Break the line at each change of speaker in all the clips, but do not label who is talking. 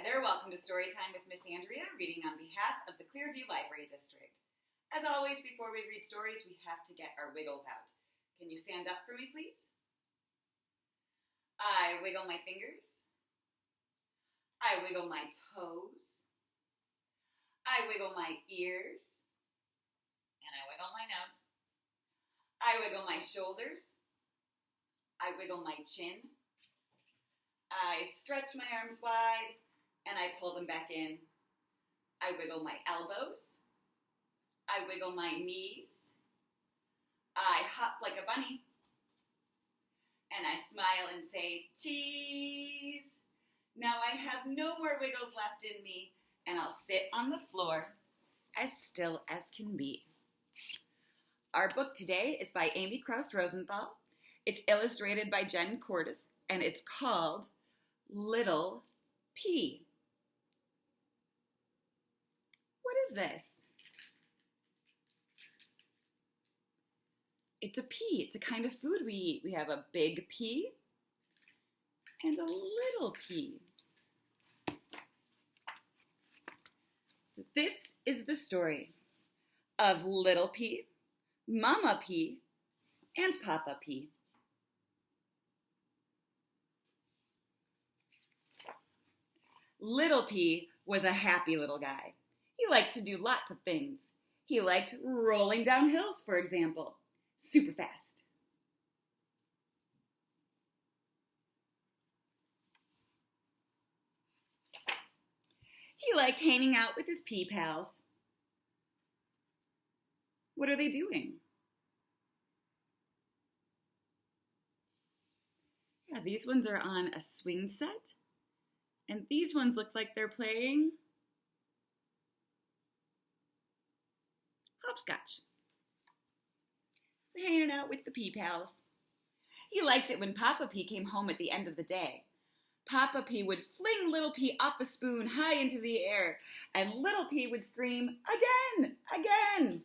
there, welcome to Storytime with Miss Andrea, reading on behalf of the Clearview Library District. As always, before we read stories, we have to get our wiggles out. Can you stand up for me, please? I wiggle my fingers. I wiggle my toes. I wiggle my ears. And I wiggle my nose. I wiggle my shoulders. I wiggle my chin. I stretch my arms wide. And I pull them back in. I wiggle my elbows. I wiggle my knees. I hop like a bunny. And I smile and say, cheese. Now I have no more wiggles left in me, and I'll sit on the floor as still as can be. Our book today is by Amy Krause Rosenthal. It's illustrated by Jen Corace, and it's called Little Pea. What is this? It's a pea. It's a kind of food we eat. We have a big pea and a little pea. So this is the story of Little Pea, Mama Pea, and Papa Pea. Little Pea was a happy little guy. He liked to do lots of things. He liked rolling down hills, for example, super fast. He liked hanging out with his pea pals. What are they doing? Yeah, these ones are on a swing set, and these ones look like they're playing hopscotch. So hanging out with the pea pals. He liked it when Papa Pea came home at the end of the day. Papa Pea would fling Little Pea off a spoon high into the air, and Little Pea would scream, again, again.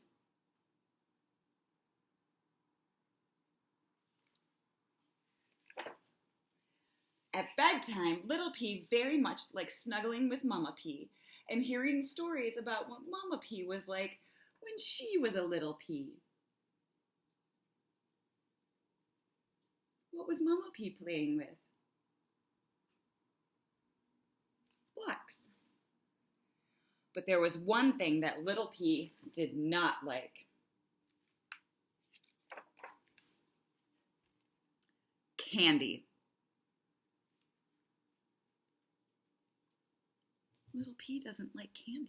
At bedtime, Little Pea very much liked snuggling with Mama Pea and hearing stories about what Mama Pea was like when she was a little pea. What was Mama Pea playing with? Blocks. But there was one thing that Little Pea did not like. Candy. Little Pea doesn't like candy.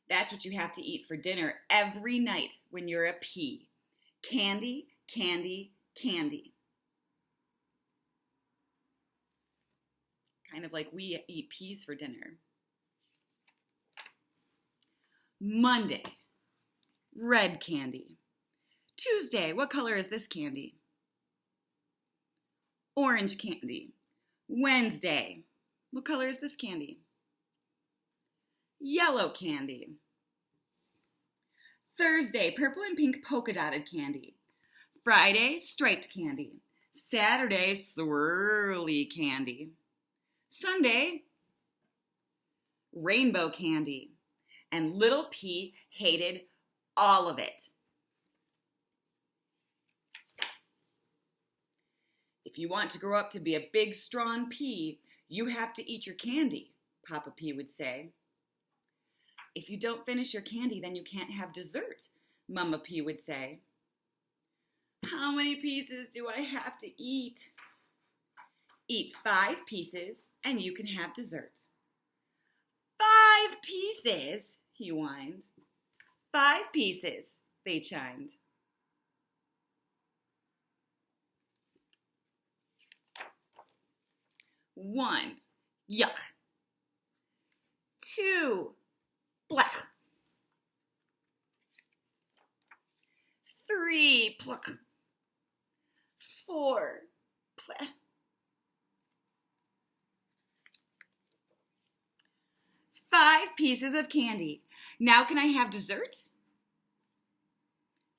That's what you have to eat for dinner every night when you're a pea. Candy, candy, candy. Kind of like we eat peas for dinner. Monday, red candy. Tuesday, what color is this candy? Orange candy. Wednesday, what color is this candy? Yellow candy. Thursday, purple and pink polka dotted candy. Friday, striped candy. Saturday, swirly candy. Sunday, rainbow candy. And Little Pea hated all of it. If you want to grow up to be a big, strong pea, you have to eat your candy, Papa Pea would say. If you don't finish your candy, then you can't have dessert, Mama Pea would say. How many pieces do I have to eat? Eat 5 pieces and you can have dessert. 5 pieces, he whined. 5 pieces, they chimed. One, yuck. 2, blech. 3, pluck. 4, pleh. 5 pieces of candy. Now can I have dessert?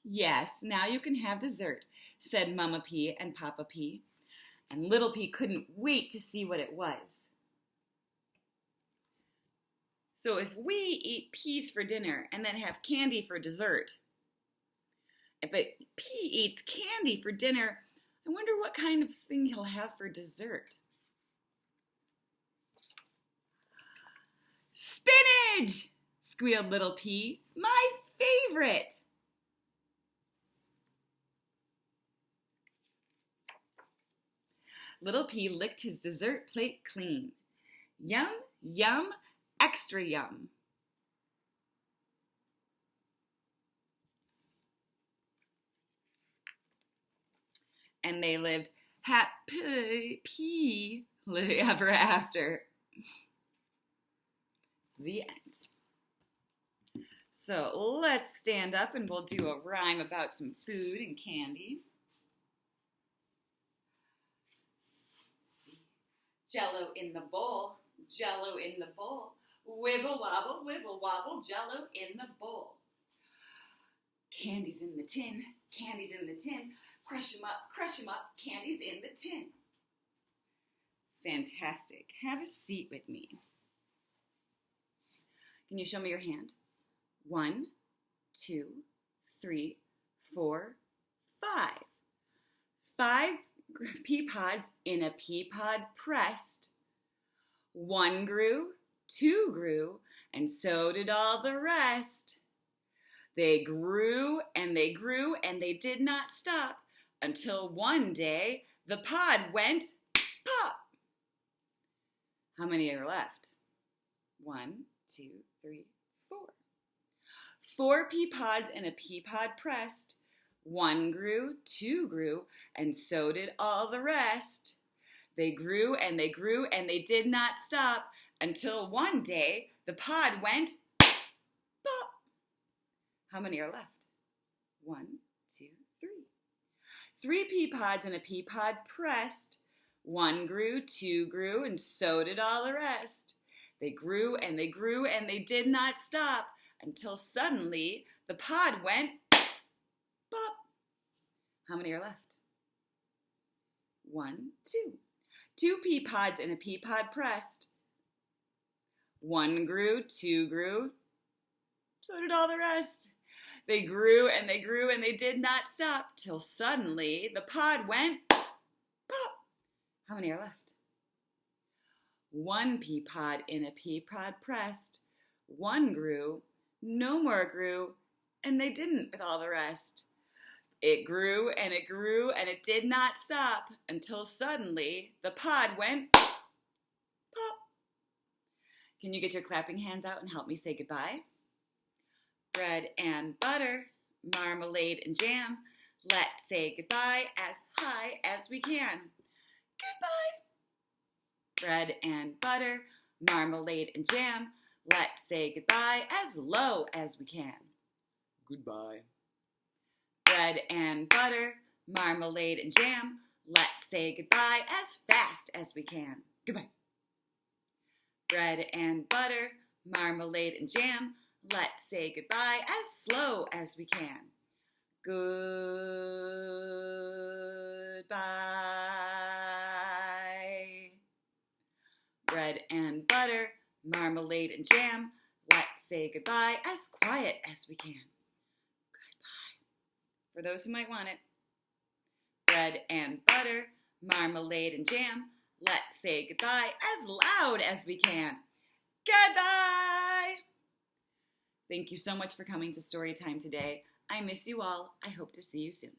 Yes, now you can have dessert, said Mama Pea and Papa Pea, and Little Pea couldn't wait to see what it was. So if we eat peas for dinner and then have candy for dessert, but P eats candy for dinner, I wonder what kind of thing he'll have for dessert. Spinach! Squealed little P. My favorite! Little P licked his dessert plate clean. Yum, yum, extra yum. And they lived happily ever after. The end. So let's stand up and we'll do a rhyme about some food and candy. Jello in the bowl, Jello in the bowl. Wibble wobble, Jello in the bowl. Candy's in the tin, candy's in the tin. Crush 'em up, candy's in the tin. Fantastic. Have a seat with me. Can you show me your hand? 1, 2, 3, 4, 5. 5 pea pods in a pea pod pressed. 1 grew, 2 grew, and so did all the rest. They grew and they grew and they did not stop until one day the pod went pop. How many are left? 1, 2, 3, 4. 4 pea pods in a pea pod pressed. 1 grew, 2 grew, and so did all the rest. They grew and they grew and they did not stop until one day the pod went pop. How many are left? 1, 2, 3. 3 pea pods in a pea pod pressed. 1 grew, 2 grew, and so did all the rest. They grew and they grew and they did not stop until suddenly the pod went pop. How many are left? 1, 2. 2 pea pods in a pea pod pressed. 1 grew, 2 grew, so did all the rest. They grew and they grew and they did not stop till suddenly the pod went pop. How many are left? 1 pea pod in a pea pod pressed. 1 grew, no more grew, and they didn't with all the rest. It grew and it grew and it did not stop until suddenly the pod went pop. Can you get your clapping hands out and help me say goodbye? Bread and butter, marmalade and jam. Let's say goodbye as high as we can. Goodbye. Bread and butter, marmalade and jam. Let's say goodbye as low as we can. Goodbye. Bread and butter, marmalade and jam. Let's say goodbye as fast as we can. Goodbye. Bread and butter, marmalade and jam. Let's say goodbye as slow as we can. Goodbye. Bread and butter, marmalade and jam. Let's say goodbye as quiet as we can. Goodbye. For those who might want it. Bread and butter, marmalade and jam. Let's say goodbye as loud as we can. Goodbye! Thank you so much for coming to Storytime today. I miss you all. I hope to see you soon.